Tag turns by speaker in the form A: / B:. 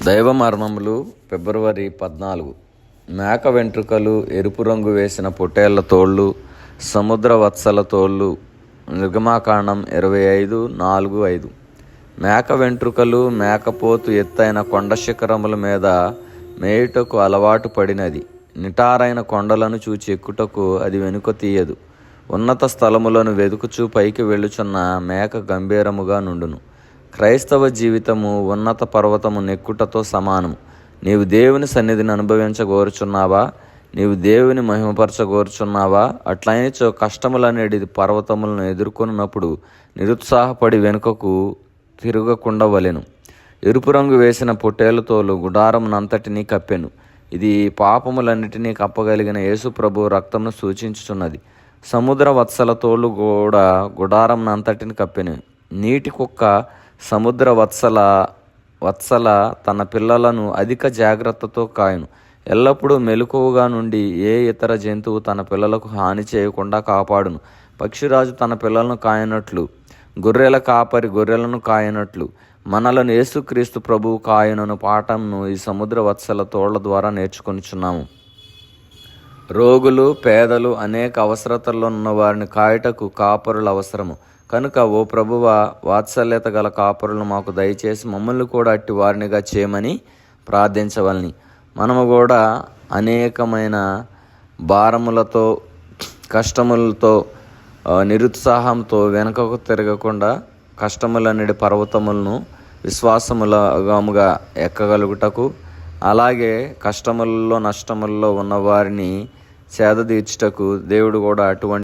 A: దైవ మర్మములు ఫిబ్రవరి 14. మేక వెంట్రుకలు, ఎరుపు రంగు వేసిన పొట్టేళ్ల తోళ్ళు, సముద్ర వత్సల తోళ్ళు. నిర్గమాకాండం 25:4-5. మేక వెంట్రుకలు మేకపోతు ఎత్తైన కొండ శిఖరముల మీద మేయుటకు అలవాటు పడినది. నిటారైన కొండలను చూచి ఎక్కుటకు అది వెనుక తీయదు. ఉన్నత స్థలములను వెదుకుచూ పైకి వెళ్ళుచున్న మేక గంభీరముగా నుండును. క్రైస్తవ జీవితము ఉన్నత పర్వతము నెక్కుటతో సమానము. నీవు దేవుని సన్నిధిని అనుభవించగోరుచున్నావా? నీవు దేవుని మహిమపరచగోరుచున్నావా? అట్లయినచో కష్టములనేది పర్వతములను ఎదుర్కొన్నప్పుడు నిరుత్సాహపడి వెనుకకు తిరగకుండా వలెను. ఎరుపు రంగు వేసిన పొట్టేళ్లతోలు గుడారమునంతటినీ కప్పెను. ఇది పాపములన్నిటినీ కప్పగలిగిన యేసు ప్రభు రక్తమును సూచించుచున్నది. సముద్ర వత్సల తోళ్ళు కూడా గుడారమునంతటిని కప్పెను. నీటి కుక్క సముద్ర వత్సల తన పిల్లలను అధిక జాగ్రత్తతో కాయును. ఎల్లప్పుడూ మెలకువగా నుండి ఏ ఇతర జంతువు తన పిల్లలకు హాని చేయకుండా కాపాడును. పక్షిరాజు తన పిల్లలను కాయనట్లు, గొర్రెల కాపరి గొర్రెలను కాయనట్లు మనలను యేసుక్రీస్తు ప్రభువు కాయునను పాఠంను ఈ సముద్ర వత్సల తోళ్ల ద్వారా నేర్చుకొనిచున్నాము. రోగులు, పేదలు, అనేక అవసరతల్లో ఉన్న వారిని కాయుటకు కాపరులు అవసరము. కనుక ఓ ప్రభువా, వాత్సల్యత గల కాపరులను మాకు దయచేసి మమ్మల్ని కూడా అట్టి వారినిగా చేయమని ప్రార్థించవలని. మనము కూడా అనేకమైన భారములతో, కష్టములతో, నిరుత్సాహంతో వెనుకకు తిరగకుండా కష్టములన్నిటి పర్వతములను విశ్వాసములుగా ఎక్కగలుగుటకు, అలాగే కష్టములలో నష్టములలో ఉన్నవారిని సేద తీర్చుటకు దేవుడు కూడా అటువంటి